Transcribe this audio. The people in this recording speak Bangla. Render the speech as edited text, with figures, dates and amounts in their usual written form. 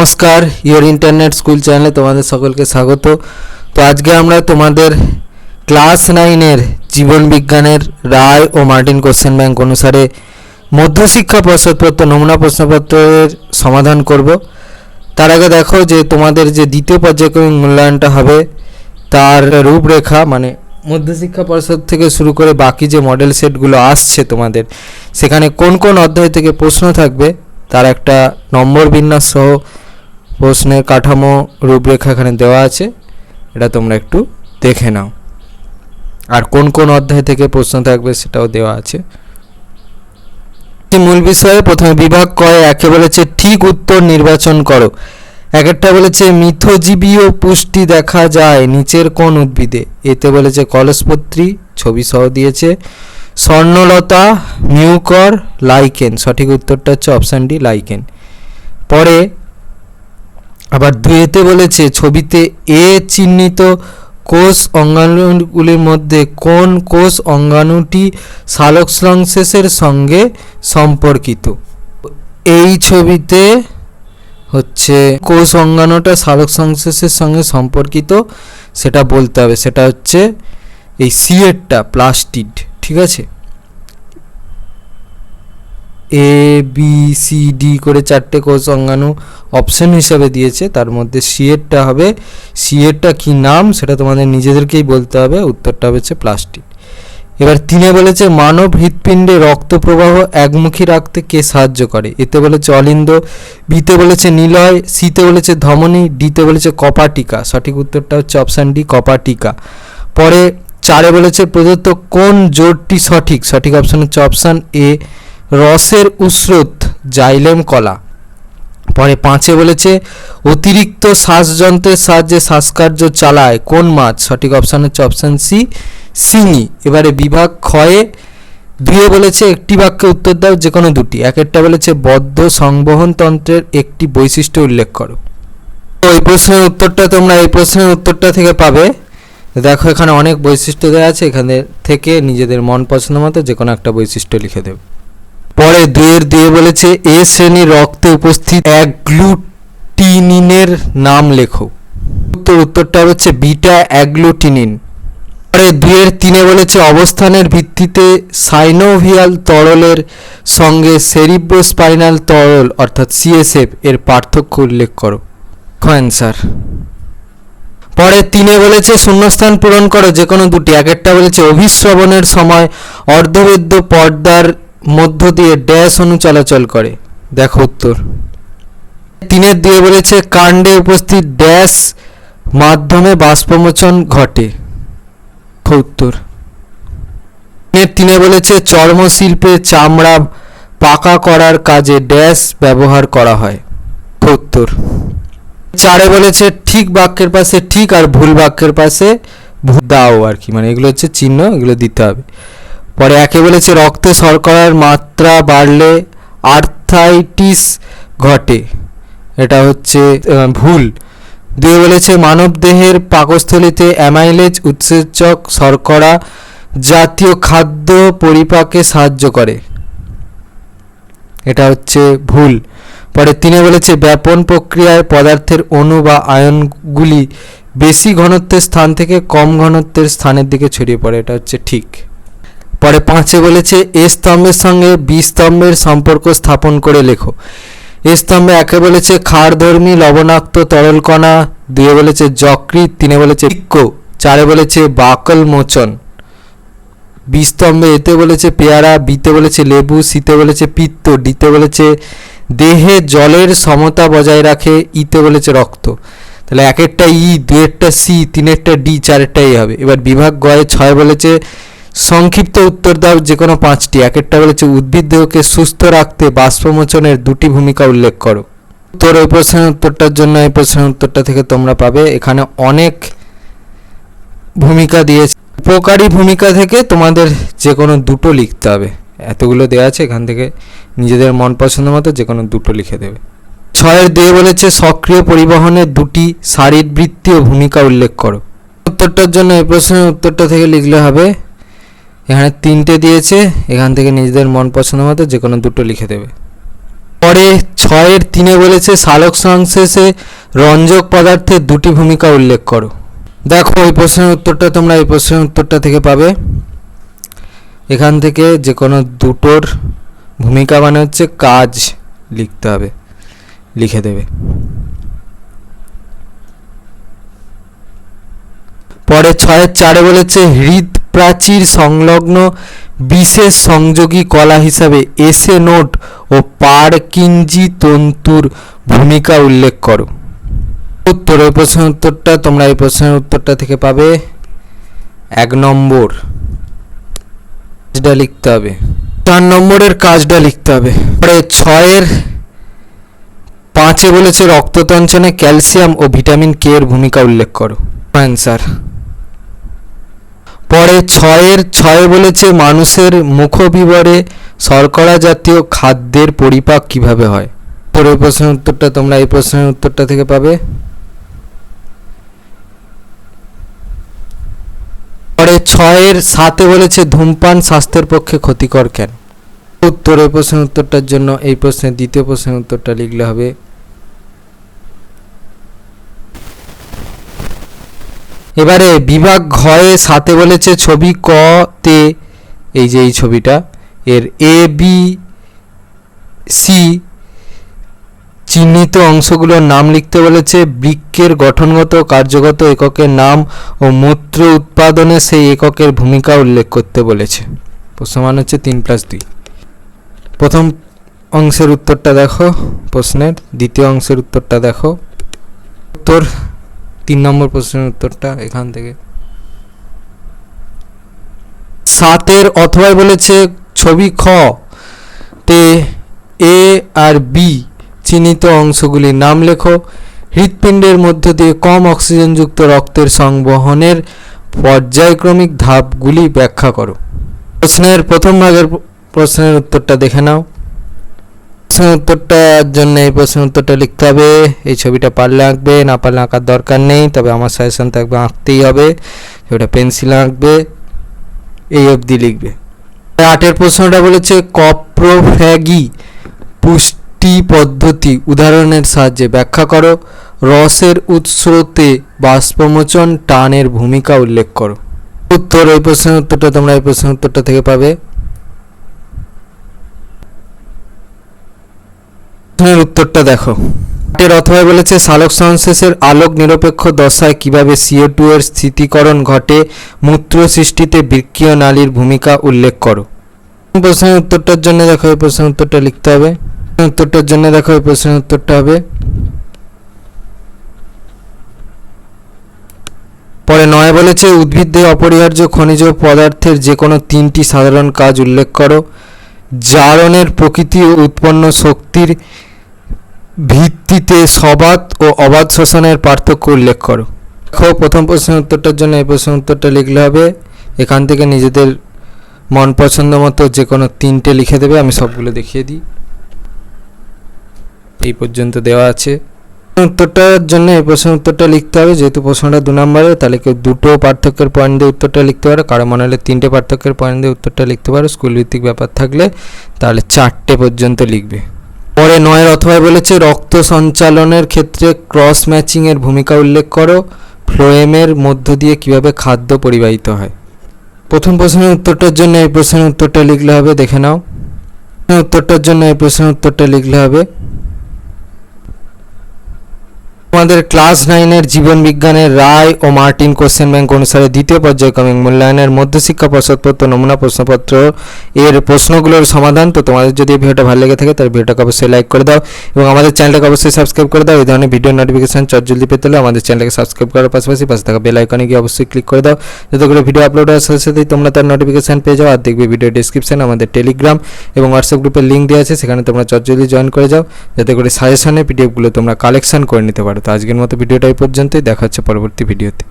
নমস্কার, ইয়োর ইন্টারনেট স্কুল চ্যানেলে তোমাদের সকলকে স্বাগত। তো আজকে আমরা তোমাদের ক্লাস 9-এর জীবন বিজ্ঞানের রায় ও মার্টিন কোশ্চেন ব্যাংক অনুসারে মধ্যশিক্ষা পর্ষদপ্রদত্ত নমুনা প্রশ্নপত্রের সমাধান করব। তার আগে দেখো যে তোমাদের যে দ্বিতীয় পর্যায়ক্রমিক মূল্যায়নটা হবে তার রূপরেখা, মানে মধ্যশিক্ষা পর্ষদ থেকে শুরু করে বাকি যে মডেল সেটগুলো আসছে তোমাদের, সেখানে কোন কোন অধ্যায় থেকে প্রশ্ন থাকবে তার একটা নম্বর বিন্যাস সহ প্রশ্নের কাঠামো রূপরেখা এখানে দেওয়া আছে। এটা তোমরা একটু দেখে নাও। আর কোন কোন অধ্যায় থেকে প্রশ্ন থাকবে সেটাও দেওয়া আছে। মূল বিষয়ে প্রথমে বিভাগ কয়ে একে বলেছে ঠিক উত্তর নির্বাচন করো। একটা বলেছে মিথজীবীয় পুষ্টি দেখা যায় নিচের কোন উদ্ভিদে। এতে বলেছে কলসপত্রী, ছবি সহ দিয়েছে। স্বর্ণলতা, মিউকর, লাইকেন। সঠিক উত্তরটা হচ্ছে অপশান ডি, লাইকেন। পরে আবার দুয়েতে বলেছে ছবিতে এ চিহ্নিত কোষ অঙ্গাণুগুলির মধ্যে কোন কোষ অঙ্গাণুটি সালোকসংশ্লেষের সঙ্গে সম্পর্কিত। এই ছবিতে হচ্ছে কোষ অঙ্গাণুটা সালোকসংশ্লেষের সঙ্গে সম্পর্কিত সেটা বলতে হবে। সেটা হচ্ছে এই সিএরটা, প্লাস্টিড। ঠিক আছে, এ বি সি ডি করে 4টে কোষ অঙ্গাণু অপশন হিসাবে দিয়েছে, তার মধ্যে সিএরটা হবে। সিএরটা কি নাম সেটা তোমাদের নিজেদেরকেই বলতে হবে। উত্তরটা হচ্ছে প্লাস্টিড। এবার 3-এ বলেছে মানব হৃৎপিণ্ডে রক্ত প্রবাহ একমুখী রাখতে কে সাহায্য করে। এতে বলেছে অলিন্দ, বিতে বলেছে নিলয়, সিতে বলেছে ধমনী, ডিতে বলেছে কপাটিকা। সঠিক উত্তরটা হচ্ছে অপশান ডি, কপাটিকা। পরে 4-এ বলেছে প্রদত্ত কোন জোড়টি সঠিক। সঠিক অপশান হচ্ছে অপশান এ, রসের উস্রোত, জাইলেম কলা। পরে 5-এ বলেছে অতিরিক্ত শ্বাসযন্ত্রের সাহায্যে শ্বাসকার্য চালায় কোন মাছ। সঠিক অপশান হচ্ছে অপশান সি, শিঙি। এবারে বিভাগ ক্ষয়ে 2-এ বলেছে একটি বাক্যে উত্তর দাও যে কোনো দুটি। একটা বলেছে বদ্ধ সংবহন তন্ত্রের একটি বৈশিষ্ট্য উল্লেখ করো। তো এই প্রশ্নের উত্তরটা তোমরা এই প্রশ্নের উত্তরটা থেকে পাবে। দেখো এখানে অনেক বৈশিষ্ট্য দেওয়া আছে, এখানে থেকে নিজেদের মন পছন্দ মতো যে কোনো একটা বৈশিষ্ট্য লিখে দেবে। পরে 2-এ বলেছে এ শ্রেণীর রক্তে উপস্থিত অ্যাগ্লুটিনিনের নাম লেখো। উত্তরটা হচ্ছে বিটা অ্যাগ্লুটিনিন। পরে 2-3-এ বলেছে অবস্থানের ভিত্তিতে সাইনোভিয়াল তরলের সঙ্গে সেরিব্রোস্পাইনাল তরল অর্থাৎ সিএসএফ এর পার্থক্য উল্লেখ করো। অ্যান্সার। পরে 3-এ বলেছে শূন্যস্থান পূরণ করো যে কোনো দুটি। একটা বলেছে অভিশ্রবণের সময় অর্ধবেদ্য পর্দার মধ্য দিয়ে ড্যাশ অণু চলাচল করে। দেখো উত্তর। 3-এ বলেছে কাণ্ডে উপস্থিত ড্যাশ মাধ্যমে বাষ্পমোচন ঘটে। উত্তর। 3-এ বলেছে চর্মশিল্পে চামড়া পাকা করার কাজে ড্যাশ ব্যবহার করা হয়। উত্তর। 4-এ বলেছে ঠিক বাক্যের পাশে ঠিক আর ভুল বাক্যের পাশে দাও আর কি, মানে এগুলো হচ্ছে চিহ্ন, এগুলো দিতে হবে। পরে 1-এ বলেছে রক্তে শর্করার মাত্রা বাড়লে আর্থ্রাইটিস ঘটে। এটা হচ্ছে ভুল। 2-এ বলেছে মানব দেহের পাকস্থলীতে অ্যামাইলেজ উৎসেচক শর্করা জাতীয় খাদ্য পরিপাকে সাহায্য করে। এটা হচ্ছে ভুল। পরে 3-এ বলেছে ব্যাপন প্রক্রিয়ায় পদার্থের অণু বা আয়নগুলি বেশি ঘনত্বের স্থান থেকে কম ঘনত্বের স্থানের দিকে ছড়িয়ে পড়ে। এটা হচ্ছে ঠিক। পরে 5-এ বলেছে এ স্তম্ভের সঙ্গে বি স্তম্ভের সম্পর্ক স্থাপন করে লেখো। এ স্তম্ভে 1-এ বলেছে ক্ষারধর্মী লবণাক্ত তরল কণা, 2-এ বলেছে যকৃৎ, 3-এ বলেছে বৃক্ক, 4-এ বলেছে বাকল মোচন। বি স্তম্ভে এতে বলেছে পেয়ারা, বিতে বলেছে লেবু, সিতে বলেছে পিত্ত, ডিতে বলেছে দেহে জলের সমতা বজায় রাখে, ইতে বলেছে রক্ত। তাহলে 1-এরটা ই, 2-এরটা সি, 3-এরটা ডি, 4-এরটা এ হবে। এবার বিভাগ গয়ে 6 বলেছে সংক্ষিপ্ত উত্তর দাও যে কোনো 5টি। 1-এরটা বলেছে উদ্ভিদ দেহকে সুস্থ রাখতে বাষ্পমোচনের 2টি ভূমিকা উল্লেখ করো। উত্তর ওই প্রশ্নের উত্তরটার জন্য এই প্রশ্নের উত্তরটা থেকে তোমরা পাবে। এখানে অনেক ভূমিকা দিয়েছে, উপকারী ভূমিকা থেকে তোমাদের যে কোনো 2টো লিখতে হবে। এতগুলো দেওয়া আছে, এখান থেকে নিজেদের মন পছন্দ মতো যে কোনো 2টো লিখে দেবে। 6-এর 2-এ বলেছে সক্রিয় পরিবহনের 2টি শারীরবৃত্তীয় ভূমিকা উল্লেখ করো। উত্তরটার জন্য এই প্রশ্নের উত্তরটা থেকে লিখলে হবে। এখানে 3টে দিয়েছে, এখান থেকে নিজেদের মন পছন্দ মতো যে কোনো 2টো লিখে দেবে। পরে 6-3 বলেছে সালোক সংশ্লেষে রঞ্জক পদার্থের দুটি ভূমিকা উল্লেখ করো। দেখো এই প্রশ্নের উত্তরটা তোমরা এই প্রশ্নের উত্তরটা থেকে পাবে। এখান থেকে যে কোনো দুটোর ভূমিকা মানে হচ্ছে কাজ লিখতে হবে, লিখে দেবে। পরে 6-4 বলেছে হৃদপ্রাচীর সংলগ্ন বিশেষ সংযোগী কলা হিসাবে এসে নোট ও পারকিনজি তন্তুর ভূমিকা উল্লেখ করো। উত্তর এই প্রশ্নের উত্তরটা তোমরা এই প্রশ্নের উত্তরটা থেকে পাবে 1 নম্বর কাজটা লিখতে হবে, 4 নম্বরের কাজটা লিখতে হবে। পরে 6-5 বলেছে রক্ততঞ্চনে ক্যালসিয়াম ও ভিটামিন কে এর ভূমিকা উল্লেখ করো। অ্যান্সার। পরে 6 বলেছে মানুষের মুখবিবরে শর্করা জাতীয় খাদ্যের পরিপাক কিভাবে হয়। পরের প্রশ্নের উত্তরটা তোমরা এই প্রশ্নের উত্তরটা থেকে পাবে। পরে 6-7 বলেছে ধূমপান স্বাস্থ্যের পক্ষে ক্ষতিকর কেন। উত্তরের প্রশ্নের উত্তরটার জন্য এই প্রশ্নের দ্বিতীয় প্রশ্নের উত্তরটা লিখলে হবে। এবারে বিভাগ ঘয়ে 7 বলেছে ছবি ক তে এই যে এই ছবিটা এর এ বি সি চিহ্নিত অংশগুলোর নাম লিখতে বলেছে। বৃক্কের গঠনগত কার্যগত এককের নাম ও মূত্র উৎপাদনে সেই এককের ভূমিকা উল্লেখ করতে বলেছে। প্রশ্নমান হচ্ছে 3+2। প্রথম অংশের উত্তরটা দেখো, প্রশ্নের দ্বিতীয় অংশের উত্তরটা দেখো। উত্তর 3 নম্বর প্রশ্নের উত্তরটা এখান থেকে। 7 অথবা বলেছে ছবি খ তে এ আর বি চিহ্নিত অংশগুলির নাম লেখো। হৃৎপিণ্ডের মধ্য দিয়ে কম অক্সিজেনযুক্ত রক্তের সংবহনের পর্যায়ক্রমিক ধাপগুলি ব্যাখ্যা করো। প্রশ্নের প্রথম ভাগের প্রশ্নের উত্তরটা দেখে নাও। প্রশ্নের উত্তরটার জন্য এই প্রশ্নের উত্তরটা লিখতে হবে। এই ছবিটা পারলে আঁকবে, না পারলে আঁকার দরকার নেই, তবে আমার সাজেশন থাকবে আঁকতেই হবে। ছবিটা পেন্সিল আঁকবে, এই অবধি লিখবে। 8 প্রশ্নটা বলেছে কপ্রোফ্যাগি পুষ্টি পদ্ধতি উদাহরণের সাহায্যে ব্যাখ্যা করো। রসের উৎসতে বাষ্পমোচন টানের ভূমিকা উল্লেখ করো। উত্তর এই প্রশ্নের উত্তরটা তোমরা এই প্রশ্নের উত্তরটা থেকে পাবে। উত্তরটা দেখো। 8 অথবা বলেছে সালোক সংশ্লেষের আলোক নিরপেক্ষ দশায় কিভাবে CO2 এর স্থিতিকরণ ঘটে। মূত্র সৃষ্টিতে বৃক্কীয় নালীর ভূমিকা উল্লেখ করো। প্রশ্নের উত্তরটার জন্য দেখো এই প্রশ্নের উত্তরটা লিখতে হবে। উত্তরটার জন্য দেখো এই প্রশ্নের উত্তরটা হবে। পরে 9 বলেছে উদ্ভিদে অপরিহার্য খনিজ পদার্থের যে কোনো 3টি সাধারণ কাজ উল্লেখ করো। জারণের প্রকৃতি ও উৎপন্ন শক্তির ভিত্তিতে সবাত ও অবাত শ্বসনের পার্থক্য উল্লেখ করো। দেখো প্রথম প্রশ্নের উত্তরটার জন্য এই প্রশ্নের উত্তরটা লিখলে হবে। এখান থেকে নিজেদের মন পছন্দ মতো যে কোনো 3টে লিখে দেবে। আমি সবগুলো দেখিয়ে দিই, এই পর্যন্ত দেওয়া আছে। উত্তরটার জন্য এই প্রশ্নের উত্তরটা লিখতে হবে। যেহেতু প্রশ্নটা 2 নম্বরের, তাহলে কেউ 2টো পার্থক্যের পয়েন্ট দিয়ে উত্তরটা লিখতে পারো, কারো মনে হলে 3টে পার্থক্যের পয়েন্ট দিয়ে উত্তরটা লিখতে পারো। স্কুল ভিত্তিক ব্যাপার থাকলে তাহলে 4টে পর্যন্ত লিখবে। পরে 9 অথবা বলেছে রক্ত সঞ্চালনের ক্ষেত্রে ক্রস ম্যাচিং এর ভূমিকা উল্লেখ করো। ফ্লোয়েমের মধ্য দিয়ে কিভাবে খাদ্য পরিবাহিত হয়। প্রথম প্রশ্নের উত্তরটার জন্য এই প্রশ্নের উত্তরটা লিখলে হবে, দেখে নাও। উত্তরটার জন্য এই প্রশ্নের উত্তরটা লিখলে হবে। আমাদের ক্লাস 9-এর জীবন বিজ্ঞানের রায় ও মার্টিন কোশ্চেন ব্যাংক অনুসারে দ্বিতীয় পর্যায়ক্রমিক মূল্যায়নের মধ্যশিক্ষা পশ্চাৎপত্র নমুনা প্রশ্নপত্র এর প্রশ্নগুলোর সমাধান। তো তোমাদের যদি এই ভিডিওটা ভালো লেগে থাকে তাহলে ভিডিওটাকে অবশ্যই লাইক করে দাও এবং আমাদের চ্যানেলটাকে অবশ্যই সাবস্ক্রাইব করে দাও। এই ধরনের ভিডিও নোটিফিকেশন জলদি পেতে হলে আমাদের চ্যানেলকে সাবস্ক্রাইব করার পাশাপাশি পাশে থাকা বেল আইকনে গিয়ে অবশ্যই ক্লিক করে দাও, যাতে করে ভিডিও আপলোড হওয়ার সাথে সাথেই তোমরা তার নোটিফিকেশন পেয়ে যাও। আর দেখবে ভিডিও ডেসক্রিপশনে আমাদের টেলিগ্রাম এবং হোয়াটসঅ্যাপ গ্রুপের লিঙ্ক দেওয়া আছে, সেখানে তোমরা জলদি জয়েন করে যাও, যাতে করে সাজেশনে পিডিএফগুলো তোমরা কালেকশন করে নিতে পারো। তো আজকের মতো ভিডিওটা এই পর্যন্তই, দেখা হচ্ছে পরবর্তী ভিডিওতে।